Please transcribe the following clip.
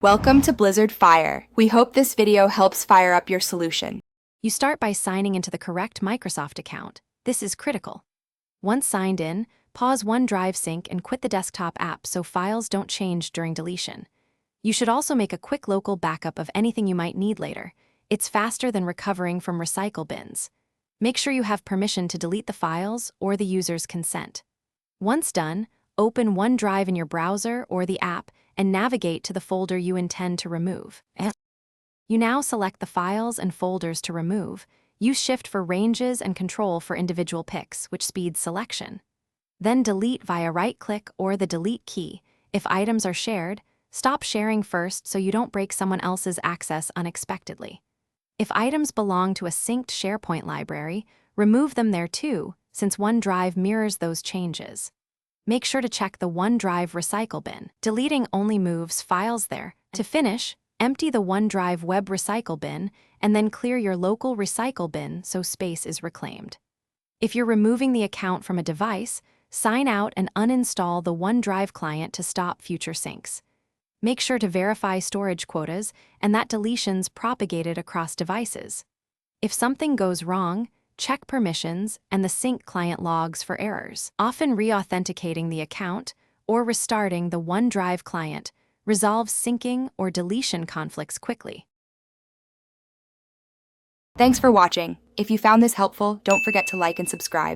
Welcome to Blizzard Fire. We hope this video helps fire up your solution. You start by signing into the correct Microsoft account. This is critical. Once signed in, pause OneDrive sync and quit the desktop app so files don't change during deletion. You should also make a quick local backup of anything you might need later. It's faster than recovering from recycle bins. Make sure you have permission to delete the files or the user's consent. Once done, open OneDrive in your browser or the app and navigate to the folder you intend to remove. You now select the files and folders to remove. Use Shift for ranges and Control for individual picks, which speeds selection. Then delete via right-click or the Delete key. If items are shared, stop sharing first so you don't break someone else's access unexpectedly. If items belong to a synced SharePoint library, remove them there too, since OneDrive mirrors those changes. Make sure to check the OneDrive recycle bin. Deleting only moves files there. To finish, empty the OneDrive web recycle bin and then clear your local recycle bin so space is reclaimed. If you're removing the account from a device, sign out and uninstall the OneDrive client to stop future syncs. Make sure to verify storage quotas and that deletion's propagated across devices. If something goes wrong, check permissions and the sync client logs for errors. Often re-authenticating the account or restarting the OneDrive client resolves syncing or deletion conflicts quickly. Thanks for watching. If you found this helpful, don't forget to like and subscribe.